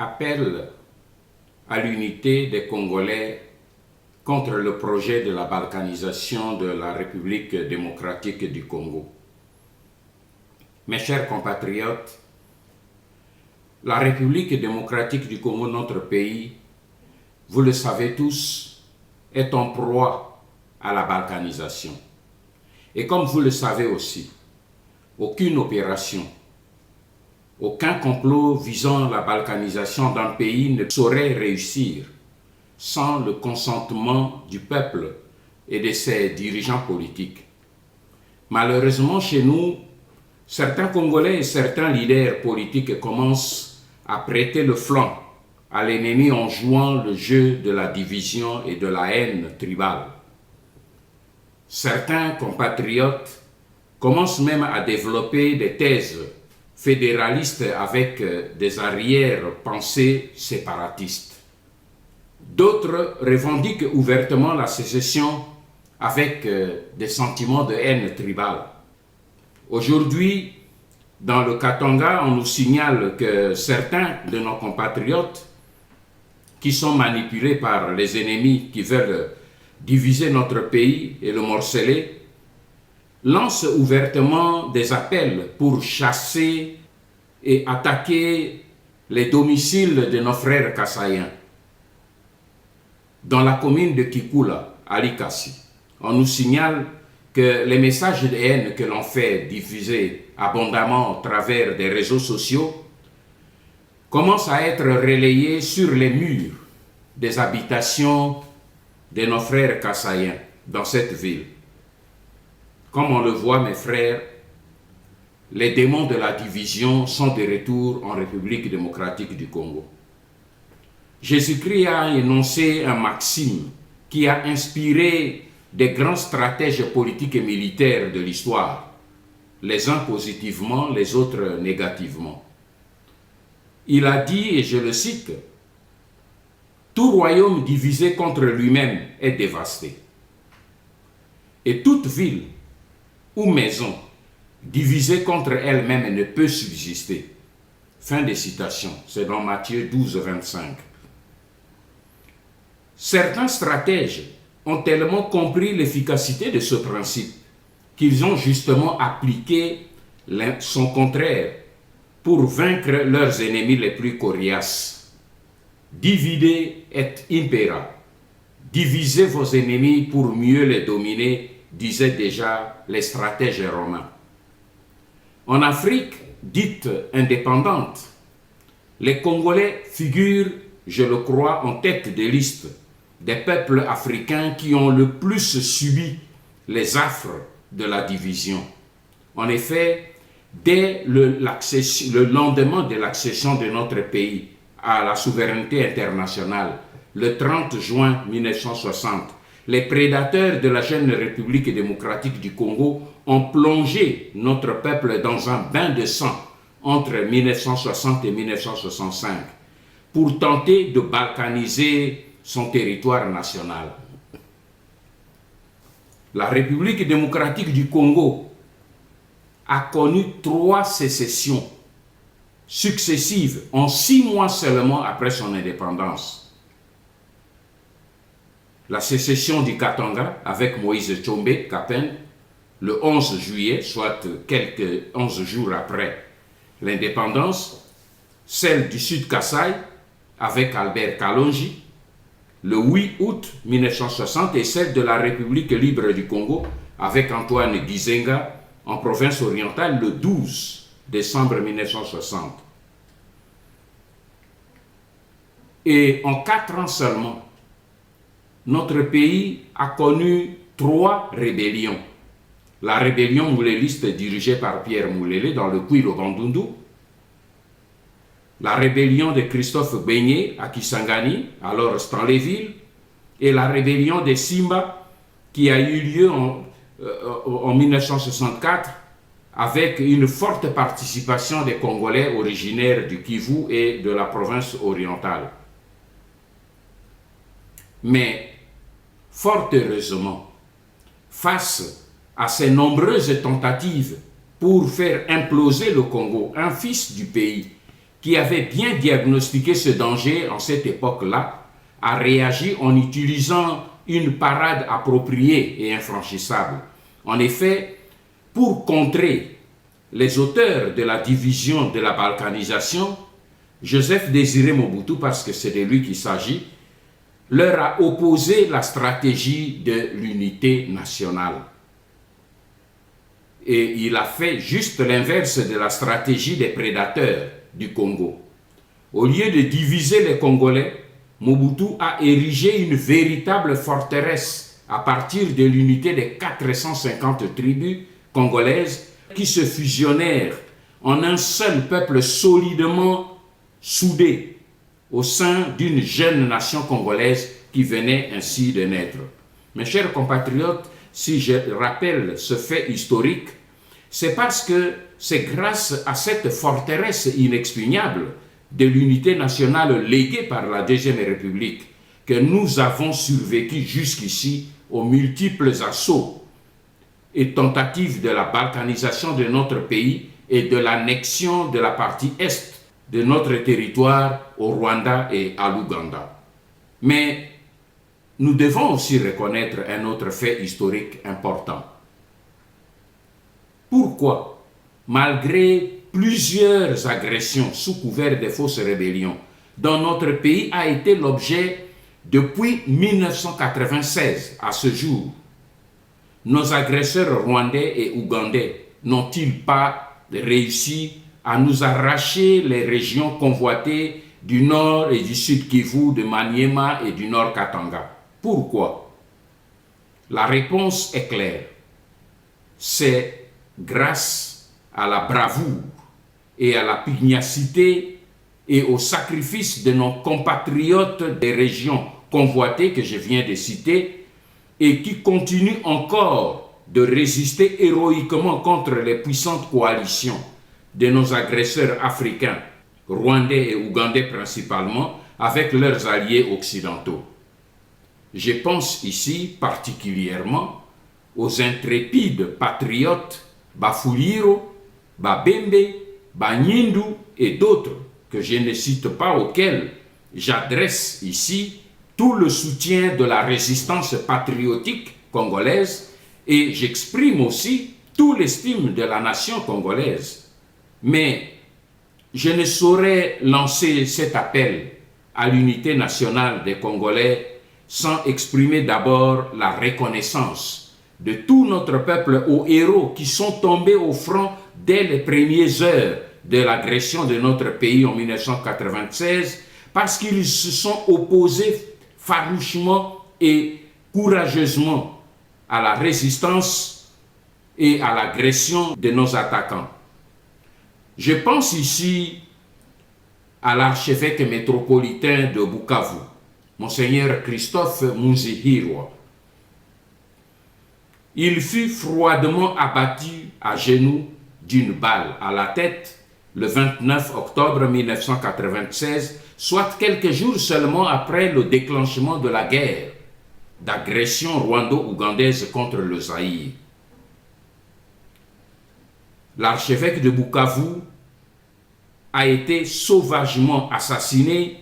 appelle à l'unité des Congolais contre le projet de la balkanisation de la République démocratique du Congo. Mes chers compatriotes, la République démocratique du Congo, notre pays, vous le savez tous, est en proie à la balkanisation. Et comme vous le savez aussi, aucune opération, aucun complot visant la balkanisation d'un pays ne saurait réussir sans le consentement du peuple et de ses dirigeants politiques. Malheureusement, chez nous, certains Congolais et certains leaders politiques commencent à prêter le flanc à l'ennemi en jouant le jeu de la division et de la haine tribale. Certains compatriotes commencent même à développer des thèses fédéralistes avec des arrière-pensées séparatistes. D'autres revendiquent ouvertement la sécession avec des sentiments de haine tribale. Aujourd'hui, dans le Katanga, on nous signale que certains de nos compatriotes qui sont manipulés par les ennemis qui veulent diviser notre pays et le morceler, lancent ouvertement des appels pour chasser et attaquer les domiciles de nos frères kassaïens. Dans la commune de Kikula, à Likasi, on nous signale que les messages de haine que l'on fait diffuser abondamment au travers des réseaux sociaux commencent à être relayés sur les murs des habitations de nos frères kassaïens dans cette ville. Comme on le voit, mes frères, les démons de la division sont de retour en République démocratique du Congo. Jésus-Christ a énoncé un maxime qui a inspiré des grands stratèges politiques et militaires de l'histoire, les uns positivement, les autres négativement. Il a dit, et je le cite, « Tout royaume divisé contre lui-même est dévasté, et toute ville ou maison divisée contre elle-même ne peut subsister. » Fin de citation, c'est dans Matthieu 12, 25. Certains stratèges ont tellement compris l'efficacité de ce principe qu'ils ont justement appliqué son contraire pour vaincre leurs ennemis les plus coriaces. Dividez et impera. Divisez vos ennemis pour mieux les dominer, disaient déjà les stratèges romains. En Afrique, dite indépendante, les Congolais figurent, je le crois, en tête de liste des peuples africains qui ont le plus subi les affres de la division. En effet, dès le lendemain de l'accession de notre pays à la souveraineté internationale, le 30 juin 1960, les prédateurs de la jeune République démocratique du Congo ont plongé notre peuple dans un bain de sang entre 1960 et 1965 pour tenter de balkaniser son territoire national. La République démocratique du Congo a connu 3 sécessions successives en 6 mois seulement après son indépendance. La sécession du Katanga avec Moïse Tshombe Kapen le 11 juillet, soit quelques 11 jours après l'indépendance, celle du Sud Kasaï avec Albert Kalonji le 8 août 1960 et celle de la République libre du Congo avec Antoine Gizenga en province orientale le 12 décembre 1960. Et en 4 ans seulement, notre pays a connu 3 rébellions. La rébellion mouléliste dirigée par Pierre Moulélé dans le Kouilo-Bandundu, la rébellion de Christophe Beignet à Kisangani, alors Stanleyville, et la rébellion des Simba qui a eu lieu en 1964 avec une forte participation des Congolais originaires du Kivu et de la province orientale. Mais, fort heureusement, face à ces nombreuses tentatives pour faire imploser le Congo, un fils du pays, qui avait bien diagnostiqué ce danger en cette époque-là, a réagi en utilisant une parade appropriée et infranchissable. En effet, pour contrer les auteurs de la division de la balkanisation, Joseph Désiré Mobutu, parce que c'est de lui qu'il s'agit, leur a opposé la stratégie de l'unité nationale. Et il a fait juste l'inverse de la stratégie des prédateurs du Congo. Au lieu de diviser les Congolais, Mobutu a érigé une véritable forteresse à partir de l'unité des 450 tribus congolaises qui se fusionnèrent en un seul peuple solidement soudé au sein d'une jeune nation congolaise qui venait ainsi de naître. Mes chers compatriotes, si je rappelle ce fait historique, c'est parce que c'est grâce à cette forteresse inexpugnable de l'unité nationale léguée par la Deuxième République que nous avons survécu jusqu'ici aux multiples assauts et tentatives de la balkanisation de notre pays et de l'annexion de la partie est de notre territoire au Rwanda et à l'Ouganda. Mais nous devons aussi reconnaître un autre fait historique important. Pourquoi, malgré plusieurs agressions sous couvert de fausses rébellions, dont notre pays a été l'objet depuis 1996 à ce jour, nos agresseurs rwandais et ougandais n'ont-ils pas réussi à nous arracher les régions convoitées du nord et du sud Kivu, de Maniema et du nord Katanga? Pourquoi? La réponse est claire. C'est grâce à la bravoure et à la pugnacité et au sacrifice de nos compatriotes des régions convoitées que je viens de citer et qui continuent encore de résister héroïquement contre les puissantes coalitions de nos agresseurs africains, rwandais et ougandais principalement, avec leurs alliés occidentaux. Je pense ici particulièrement aux intrépides patriotes Bafuliro, Babembe, Banyindu et d'autres que je ne cite pas, auxquels j'adresse ici tout le soutien de la résistance patriotique congolaise et j'exprime aussi toute l'estime de la nation congolaise. Mais je ne saurais lancer cet appel à l'unité nationale des Congolais sans exprimer d'abord la reconnaissance de tout notre peuple aux héros qui sont tombés au front dès les premières heures de l'agression de notre pays en 1996 parce qu'ils se sont opposés farouchement et courageusement à la résistance et à l'agression de nos attaquants. Je pense ici à l'archevêque métropolitain de Bukavu, Monseigneur Christophe Munzihirwa. Il fut froidement abattu à genoux d'une balle à la tête le 29 octobre 1996, soit quelques jours seulement après le déclenchement de la guerre d'agression rwando-ougandaise contre le Zaïre. L'archevêque de Bukavu a été sauvagement assassiné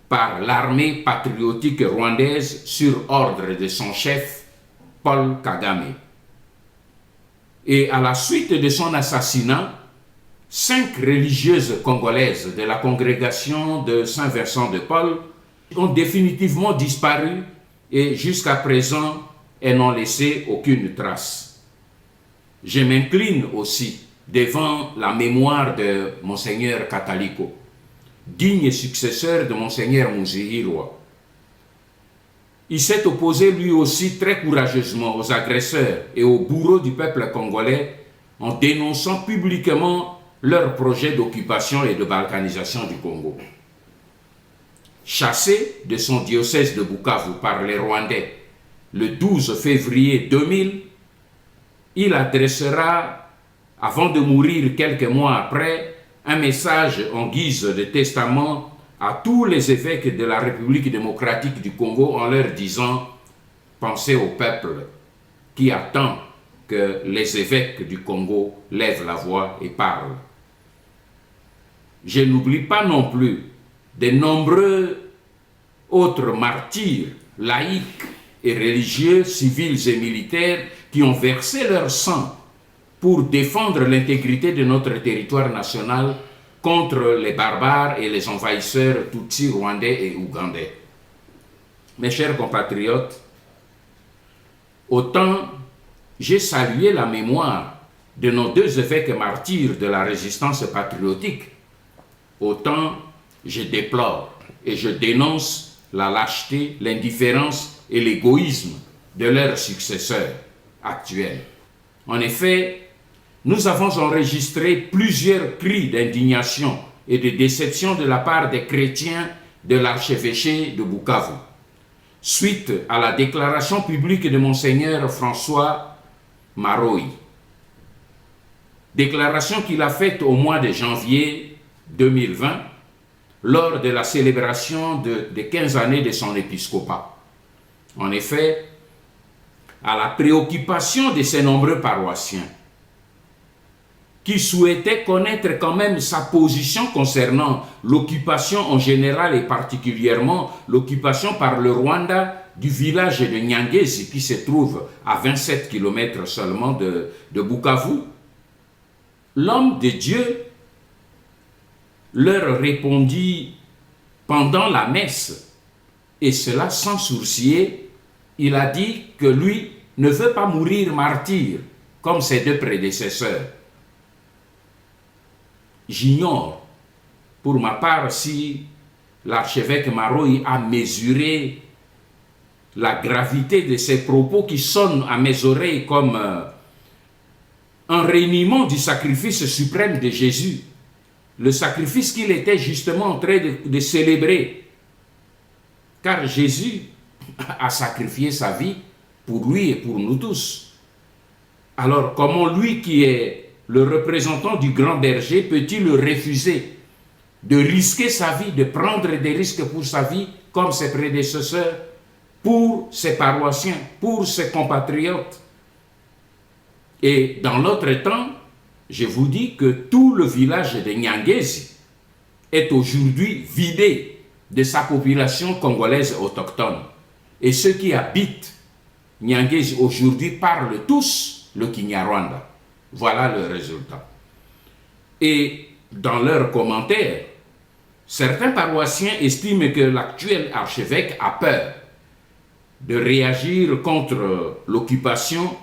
par l'armée patriotique rwandaise sur ordre de son chef, Paul Kagame. Et à la suite de son assassinat, 5 religieuses congolaises de la congrégation de Saint-Vincent de Paul ont définitivement disparu et jusqu'à présent, elles n'ont laissé aucune trace. Je m'incline aussi devant la mémoire de Monseigneur Kataliko, digne successeur de Monseigneur Munzihirwa. Il s'est opposé lui aussi très courageusement aux agresseurs et aux bourreaux du peuple congolais en dénonçant publiquement leur projet d'occupation et de balkanisation du Congo. Chassé de son diocèse de Bukavu par les Rwandais le 12 février 2000, il adressera, avant de mourir quelques mois après, un message en guise de testament à tous les évêques de la République démocratique du Congo en leur disant « Pensez au peuple qui attend que les évêques du Congo lèvent la voix et parlent ». je n'oublie pas non plus de nombreux autres martyrs laïcs et religieux, civils et militaires qui ont versé leur sang pour défendre l'intégrité de notre territoire national contre les barbares et les envahisseurs tutsis, rwandais et ougandais. Mes chers compatriotes, autant j'ai salué la mémoire de nos deux évêques martyrs de la résistance patriotique, autant je déplore et je dénonce la lâcheté, l'indifférence et l'égoïsme de leurs successeurs actuels. En effet, nous avons enregistré plusieurs cris d'indignation et de déception de la part des chrétiens de l'archevêché de Bukavu, suite à la déclaration publique de Monseigneur François Maroyi. Déclaration qu'il a faite au mois de janvier 2020, lors de la célébration des 15 années de son épiscopat. En effet, à la préoccupation de ces nombreux paroissiens, qui souhaitaient connaître quand même sa position concernant l'occupation en général et particulièrement l'occupation par le Rwanda du village de Nyangezi qui se trouve à 27 km seulement de Bukavu, l'homme de Dieu leur répondit pendant la messe, et cela sans sourciller. Il a dit que lui ne veut pas mourir martyr comme ses deux prédécesseurs. J'ignore, pour ma part, si l'archevêque Maroyi a mesuré la gravité de ces propos qui sonnent à mes oreilles comme un reniement du sacrifice suprême de Jésus, le sacrifice qu'il était justement en train de célébrer. Car Jésus a sacrifié sa vie pour lui et pour nous tous. Alors comment lui qui est le représentant du grand berger peut-il refuser de risquer sa vie, de prendre des risques pour sa vie comme ses prédécesseurs, pour ses paroissiens, pour ses compatriotes? Et dans l'autre temps, je vous dis que tout le village de Nyangezi est aujourd'hui vidé de sa population congolaise autochtone. Et ceux qui habitent Nyangezi aujourd'hui parlent tous le Kinyarwanda. Voilà le résultat. Et dans leurs commentaires, certains paroissiens estiment que l'actuel archevêque a peur de réagir contre l'occupation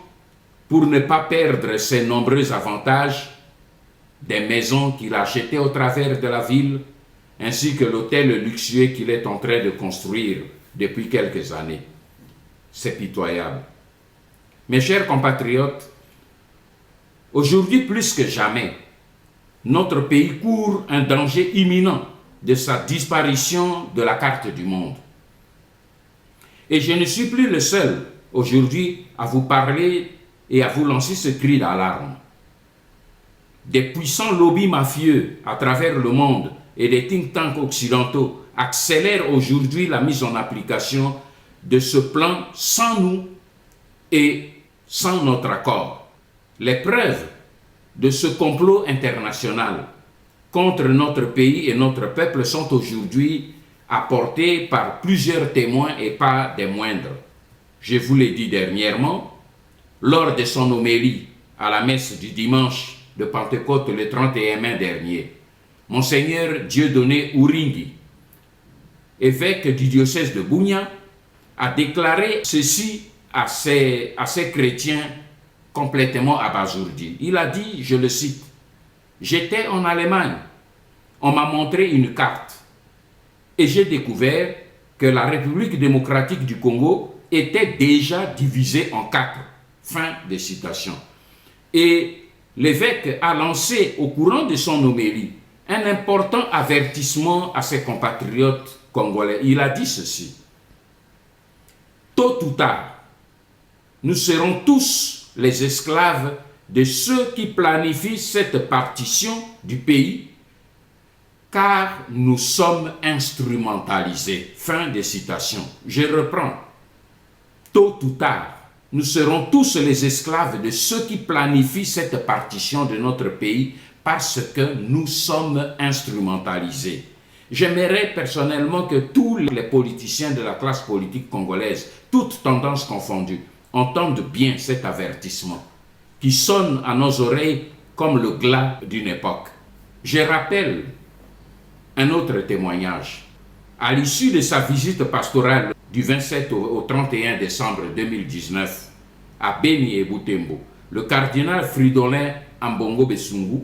pour ne pas perdre ses nombreux avantages, des maisons qu'il a achetées au travers de la ville, ainsi que l'hôtel luxueux qu'il est en train de construire depuis quelques années. C'est pitoyable. Mes chers compatriotes, aujourd'hui plus que jamais, notre pays court un danger imminent de sa disparition de la carte du monde. Et je ne suis plus le seul aujourd'hui à vous parler et à vous lancer ce cri d'alarme. Des puissants lobbies mafieux à travers le monde et des think tanks occidentaux accélèrent aujourd'hui la mise en application de ce plan sans nous et sans notre accord. Les preuves de ce complot international contre notre pays et notre peuple sont aujourd'hui apportées par plusieurs témoins et pas des moindres. Je vous l'ai dit dernièrement, lors de son homélie à la messe du dimanche de Pentecôte le 31 mai dernier, Monseigneur Dieudonné Uringi, évêque du diocèse de Bunia, a déclaré ceci à ces chrétiens complètement abasourdis. Il a dit, je le cite, « J'étais en Allemagne, on m'a montré une carte et j'ai découvert que la République démocratique du Congo était déjà divisée en 4. » Fin de citation. Et l'évêque a lancé au courant de son homélie un important avertissement à ses compatriotes congolais. Il a dit ceci: tôt ou tard, nous serons tous les esclaves de ceux qui planifient cette partition du pays, car nous sommes instrumentalisés. Fin de citation. Je reprends. Tôt ou tard, nous serons tous les esclaves de ceux qui planifient cette partition de notre pays parce que nous sommes instrumentalisés. J'aimerais personnellement que tous les politiciens de la classe politique congolaise, toutes tendances confondues, entendent bien cet avertissement qui sonne à nos oreilles comme le glas d'une époque. Je rappelle un autre témoignage. À l'issue de sa visite pastorale du 27 au 31 décembre 2019 à Beni et Butembo, le cardinal Fridolin Ambongo Besungu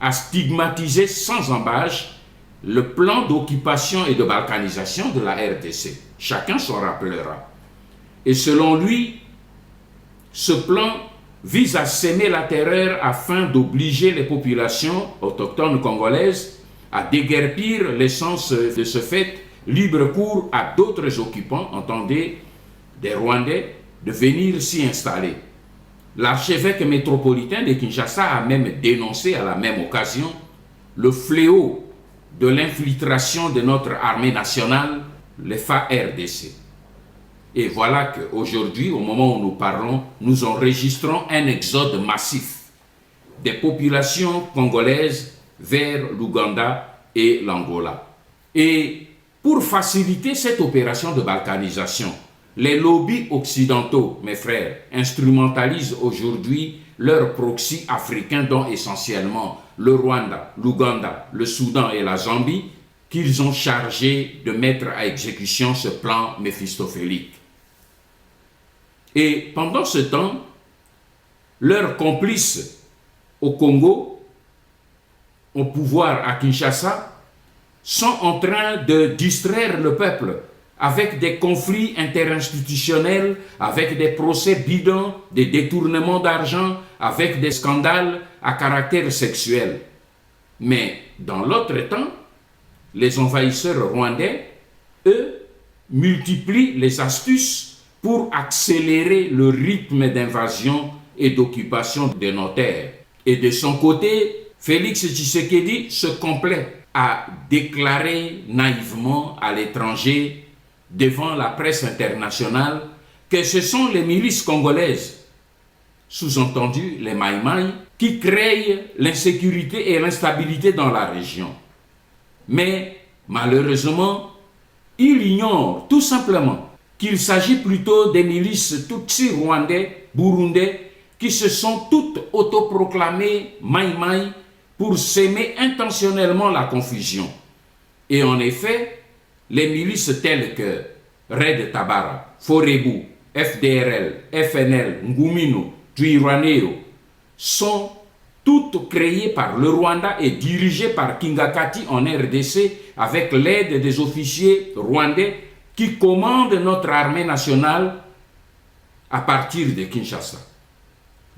a stigmatisé sans embâche le plan d'occupation et de balkanisation de la RDC. Chacun s'en rappellera. Et selon lui, ce plan vise à semer la terreur afin d'obliger les populations autochtones congolaises à déguerpir l'essence de ce fait libre cours à d'autres occupants, entendez, des Rwandais, de venir s'y installer. L'archevêque métropolitain de Kinshasa a même dénoncé à la même occasion le fléau de l'infiltration de notre armée nationale, les FARDC. Et voilà qu'aujourd'hui, au moment où nous parlons, nous enregistrons un exode massif des populations congolaises vers l'Ouganda et l'Angola. Et pour faciliter cette opération de balkanisation, les lobbies occidentaux, mes frères, instrumentalisent aujourd'hui leurs proxys africains, dont essentiellement le Rwanda, l'Ouganda, le Soudan et la Zambie, qu'ils ont chargé de mettre à exécution ce plan méphistophélique. Et pendant ce temps, leurs complices au Congo, au pouvoir à Kinshasa, sont en train de distraire le peuple avec des conflits interinstitutionnels, avec des procès bidons, des détournements d'argent, avec des scandales à caractère sexuel. Mais dans l'autre temps, les envahisseurs rwandais, eux, multiplient les astuces pour accélérer le rythme d'invasion et d'occupation de nos terres. Et de son côté, Félix Tshisekedi se complaît à déclarer naïvement à l'étranger, devant la presse internationale, que ce sont les milices congolaises, sous-entendu les Maïmaï, qui créent l'insécurité et l'instabilité dans la région. Mais malheureusement, il ignore tout simplement qu'il s'agit plutôt des milices Tutsi rwandais, burundais, qui se sont toutes autoproclamées Maïmaï pour s'aimer intentionnellement la confusion. Et en effet, les milices telles que Red Tabara, Forebu, FDRL, FNL, Ngumino, Twirwaneho sont toutes créées par le Rwanda et dirigées par Kingakati en RDC avec l'aide des officiers rwandais qui commandent notre armée nationale à partir de Kinshasa.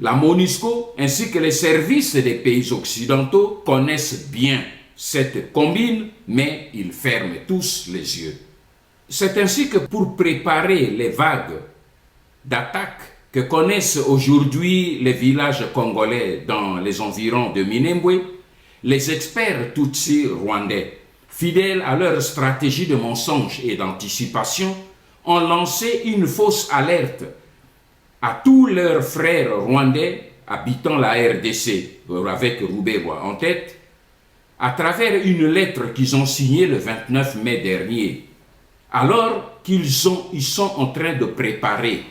La MONUSCO ainsi que les services des pays occidentaux connaissent bien cette combine, mais ils ferment tous les yeux. C'est ainsi que pour préparer les vagues d'attaques que connaissent aujourd'hui les villages congolais dans les environs de Minembwe, les experts Tutsi rwandais, fidèles à leur stratégie de mensonge et d'anticipation, ont lancé une fausse alerte à tous leurs frères rwandais habitant la RDC, avec Roubaix en tête, à travers une lettre qu'ils ont signée le 29 mai dernier, alors qu'ils sont en train de préparer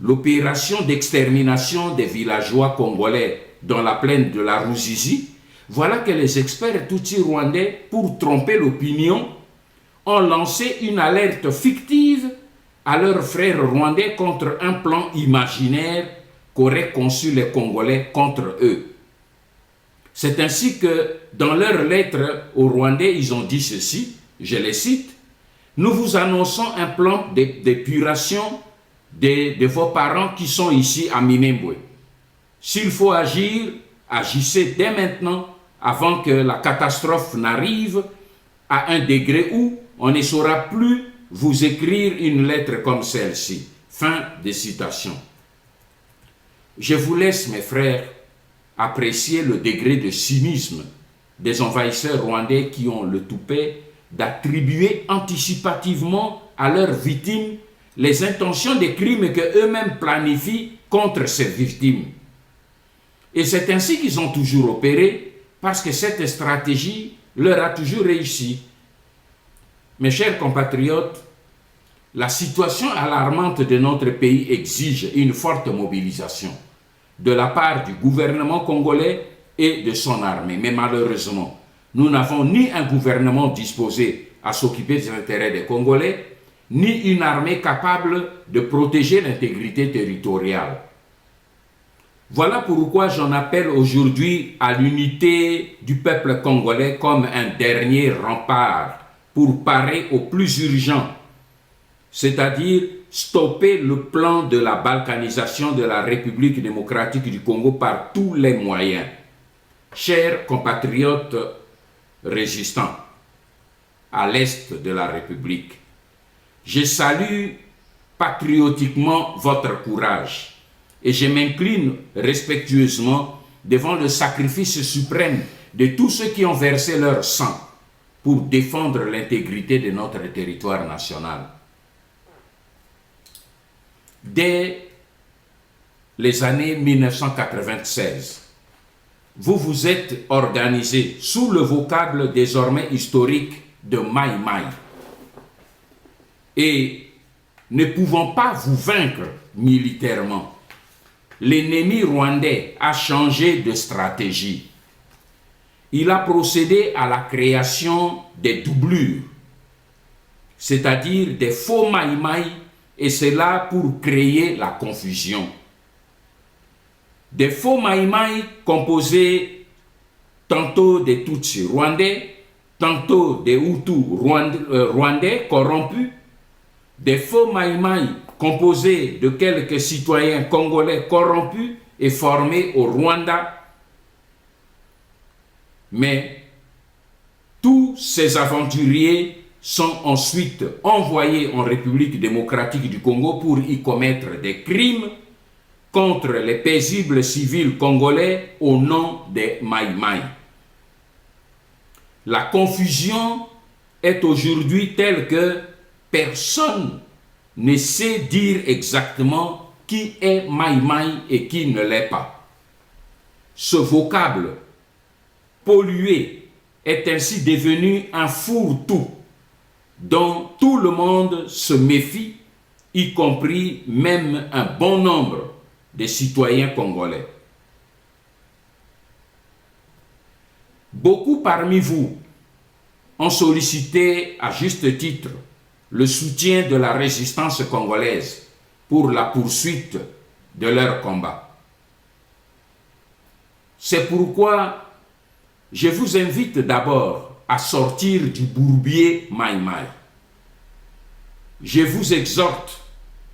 l'opération d'extermination des villageois congolais dans la plaine de la Ruzizi. Voilà que les experts Tutsi rwandais, pour tromper l'opinion, ont lancé une alerte fictive à leurs frères rwandais contre un plan imaginaire qu'auraient conçu les Congolais contre eux. C'est ainsi que, dans leur lettre aux Rwandais, ils ont dit ceci, je les cite, « Nous vous annonçons un plan d'épuration de vos parents qui sont ici à Minembwe. S'il faut agir, agissez dès maintenant avant que la catastrophe n'arrive à un degré où on ne saura plus vous écrire une lettre comme celle-ci. » Fin de citation. Je vous laisse, mes frères, apprécier le degré de cynisme des envahisseurs rwandais qui ont le toupet d'attribuer anticipativement à leurs victimes les intentions des crimes qu'eux-mêmes planifient contre ces victimes. Et c'est ainsi qu'ils ont toujours opéré, parce que cette stratégie leur a toujours réussi. Mes chers compatriotes, la situation alarmante de notre pays exige une forte mobilisation de la part du gouvernement congolais et de son armée. Mais malheureusement, nous n'avons ni un gouvernement disposé à s'occuper des intérêts des Congolais, ni une armée capable de protéger l'intégrité territoriale. Voilà pourquoi j'en appelle aujourd'hui à l'unité du peuple congolais comme un dernier rempart pour parer au plus urgent, c'est-à-dire stopper le plan de la balkanisation de la République démocratique du Congo par tous les moyens. Chers compatriotes résistants à l'est de la République, je salue patriotiquement votre courage et je m'incline respectueusement devant le sacrifice suprême de tous ceux qui ont versé leur sang pour défendre l'intégrité de notre territoire national. Dès les années 1996, vous vous êtes organisé sous le vocable désormais historique de Maï Maï. Et ne pouvant pas vous vaincre militairement, l'ennemi rwandais a changé de stratégie. Il a procédé à la création des doublures, c'est-à-dire des faux Maï Maï, et cela pour créer la confusion. Des faux Maï Maï composés tantôt des Tutsis rwandais, tantôt des Hutus rwandais corrompus, des faux Maï Maï composés de quelques citoyens congolais corrompus et formés au Rwanda. Mais tous ces aventuriers sont ensuite envoyés en République démocratique du Congo pour y commettre des crimes contre les paisibles civils congolais au nom des Maï Maï. La confusion est aujourd'hui telle que personne ne sait dire exactement qui est Maï Maï et qui ne l'est pas. Ce vocable pollué est ainsi devenu un fourre-tout dont tout le monde se méfie, y compris même un bon nombre de citoyens congolais. Beaucoup parmi vous ont sollicité à juste titre le soutien de la résistance congolaise pour la poursuite de leur combat. C'est pourquoi je vous invite d'abord à sortir du bourbier Maï Maï. Je vous exhorte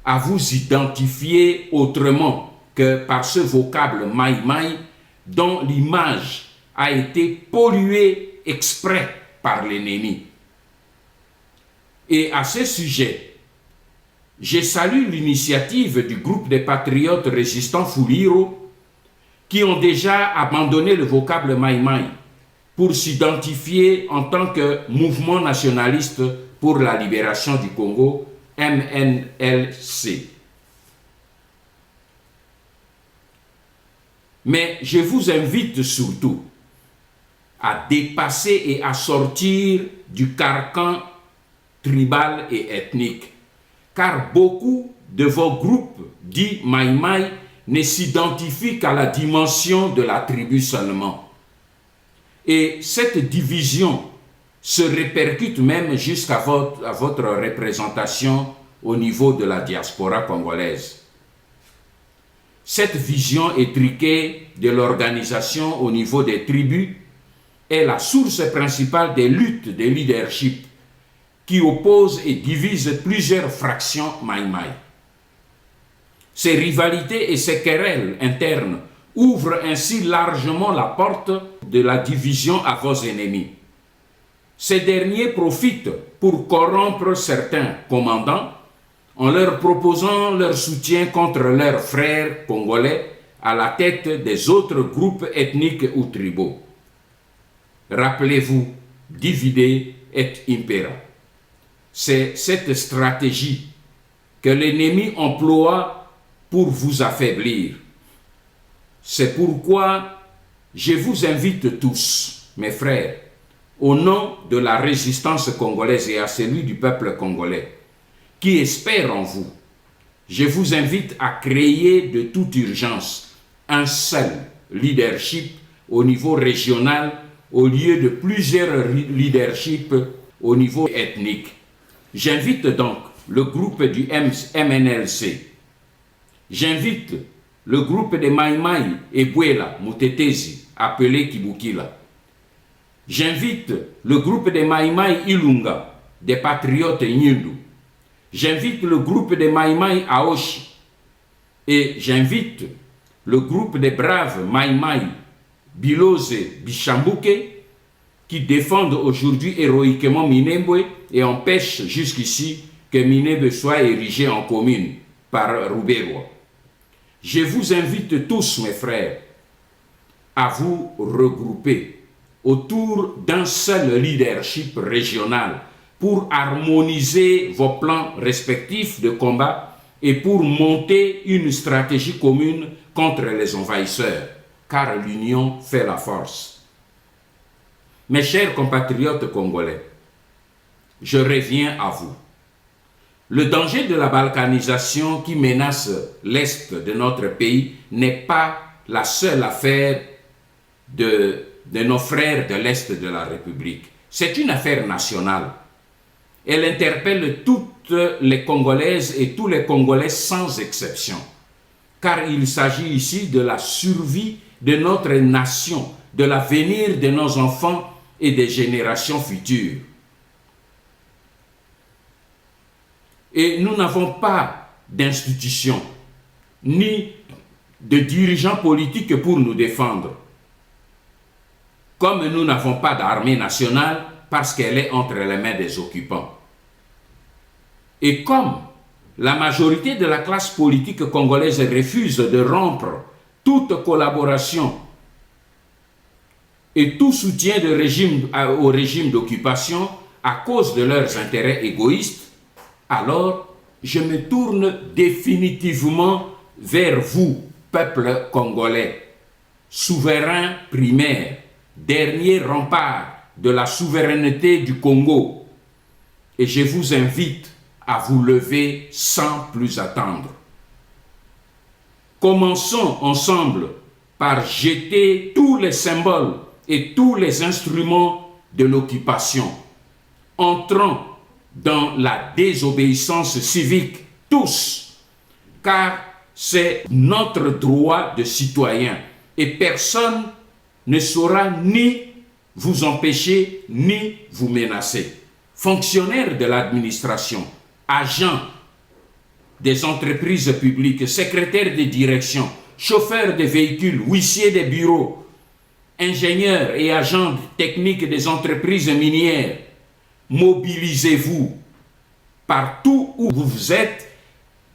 à vous identifier autrement que par ce vocable Maï Maï dont l'image a été polluée exprès par l'ennemi. Et à ce sujet, je salue l'initiative du groupe des patriotes résistants Fuliro qui ont déjà abandonné le vocable Maï Maï pour s'identifier en tant que mouvement nationaliste pour la libération du Congo, MNLC. Mais je vous invite surtout à dépasser et à sortir du carcan tribal et ethnique, car beaucoup de vos groupes dits Maï Maï ne s'identifient qu'à la dimension de la tribu seulement. Et cette division se répercute même jusqu'à votre représentation au niveau de la diaspora congolaise. Cette vision étriquée de l'organisation au niveau des tribus est la source principale des luttes de leadership qui opposent et divisent plusieurs fractions Maï Maï. Ces rivalités et ces querelles internes ouvrent ainsi largement la porte de la division à vos ennemis. Ces derniers profitent pour corrompre certains commandants en leur proposant leur soutien contre leurs frères congolais à la tête des autres groupes ethniques ou tribaux. Rappelez-vous, divide et impera. C'est cette stratégie que l'ennemi emploie pour vous affaiblir. C'est pourquoi je vous invite tous, mes frères, au nom de la résistance congolaise et à celui du peuple congolais, qui espère en vous, je vous invite à créer de toute urgence un seul leadership au niveau régional au lieu de plusieurs leaderships au niveau ethnique. J'invite donc le groupe du MNLC. J'invite le groupe de Maïmaï et Bouela Mutetezi, appelé Kibukila. J'invite le groupe de Maïmaï Ilunga, des patriotes Nyundu. J'invite le groupe de Maïmaï Aoshi. Et j'invite le groupe des braves Maïmaï Bilose Bichambuke qui défendent aujourd'hui héroïquement Minembwe et empêchent jusqu'ici que Minembwe soit érigé en commune par Rouberois. Je vous invite tous, mes frères, à vous regrouper autour d'un seul leadership régional pour harmoniser vos plans respectifs de combat et pour monter une stratégie commune contre les envahisseurs, car l'union fait la force. Mes chers compatriotes congolais, je reviens à vous. Le danger de la balkanisation qui menace l'Est de notre pays n'est pas la seule affaire de nos frères de l'Est de la République. C'est une affaire nationale. Elle interpelle toutes les Congolaises et tous les Congolais sans exception. Car il s'agit ici de la survie de notre nation, de l'avenir de nos enfants et des générations futures. Et nous n'avons pas d'institutions, ni de dirigeants politiques pour nous défendre. Comme nous n'avons pas d'armée nationale parce qu'elle est entre les mains des occupants. Et comme la majorité de la classe politique congolaise refuse de rompre toute collaboration et tout soutien au régime d'occupation à cause de leurs intérêts égoïstes, alors je me tourne définitivement vers vous, peuple congolais, souverain primaire, dernier rempart de la souveraineté du Congo, et je vous invite à vous lever sans plus attendre. Commençons ensemble par jeter tous les symboles et tous les instruments de l'occupation. Entrons dans la désobéissance civique, tous, car c'est notre droit de citoyen et personne ne saura ni vous empêcher ni vous menacer. Fonctionnaires de l'administration, agents des entreprises publiques, secrétaires de direction, chauffeurs de véhicules, huissiers des bureaux, ingénieurs et agents techniques des entreprises minières, mobilisez-vous partout où vous êtes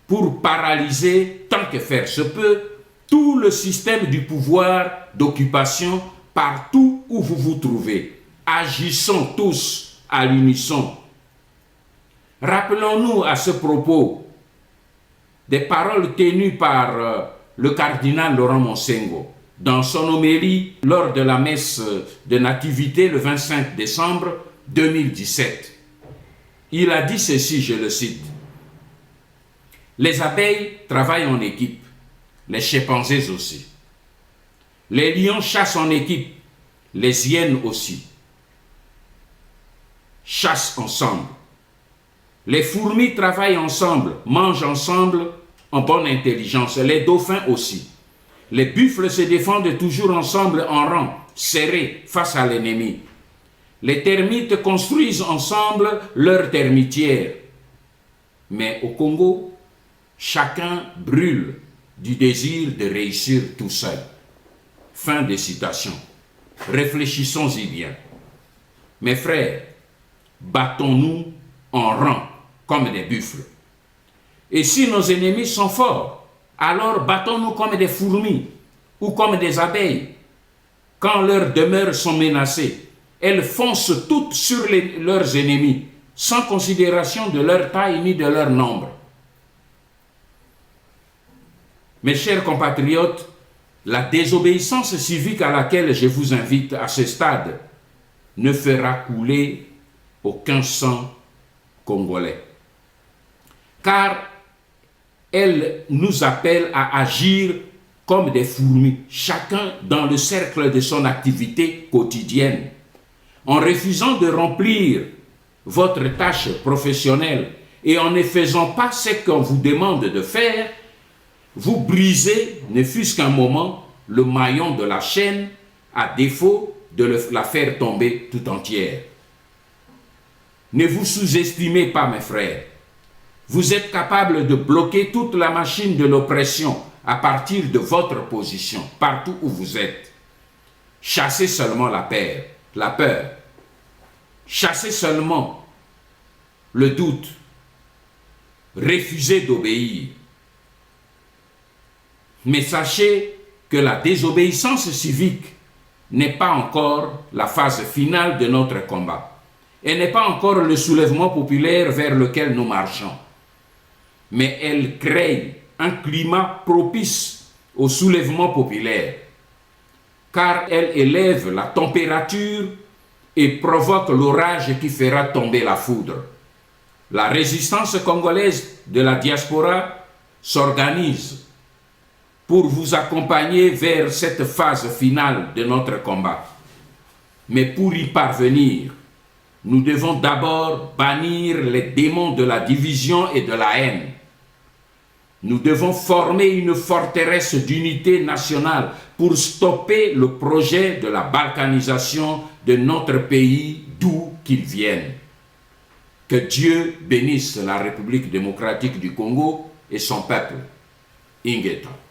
pour paralyser, tant que faire se peut, tout le système du pouvoir d'occupation partout où vous vous trouvez. Agissons tous à l'unisson. Rappelons-nous à ce propos des paroles tenues par le cardinal Laurent Monsengo dans son homélie lors de la messe de Nativité le 25 décembre 2017. Il a dit ceci, je le cite: « Les abeilles travaillent en équipe, les chimpanzés aussi. Les lions chassent en équipe, les hyènes aussi. Chassent ensemble. Les fourmis travaillent ensemble, mangent ensemble en bonne intelligence, les dauphins aussi. Les buffles se défendent toujours ensemble en rang, serrés face à l'ennemi. Les termites construisent ensemble leur termitière. Mais au Congo, chacun brûle du désir de réussir tout seul. » Fin de citation. Réfléchissons-y bien. Mes frères, battons-nous en rang comme des buffles. Et si nos ennemis sont forts, alors battons-nous comme des fourmis ou comme des abeilles. Quand leurs demeures sont menacées, elles foncent toutes sur leurs ennemis, sans considération de leur taille ni de leur nombre. Mes chers compatriotes, La désobéissance civique à laquelle je vous invite à ce stade ne fera couler aucun sang congolais. Car elle nous appelle à agir comme des fourmis, chacun dans le cercle de son activité quotidienne. En refusant de remplir votre tâche professionnelle et en ne faisant pas ce qu'on vous demande de faire, vous brisez, ne fût-ce qu'un moment, le maillon de la chaîne, à défaut de la faire tomber tout entière. Ne vous sous-estimez pas, mes frères. Vous êtes capable de bloquer toute la machine de l'oppression à partir de votre position, partout où vous êtes. Chassez seulement la peur. Chassez seulement le doute. Refusez d'obéir. Mais sachez que la désobéissance civique n'est pas encore la phase finale de notre combat. Elle n'est pas encore le soulèvement populaire vers lequel nous marchons. Mais elle crée un climat propice au soulèvement populaire, car elle élève la température et provoque l'orage qui fera tomber la foudre. La résistance congolaise de la diaspora s'organise pour vous accompagner vers cette phase finale de notre combat. Mais pour y parvenir, nous devons d'abord bannir les démons de la division et de la haine. Nous devons former une forteresse d'unité nationale pour stopper le projet de la balkanisation de notre pays, d'où qu'il vienne. Que Dieu bénisse la République démocratique du Congo et son peuple. Ingeta.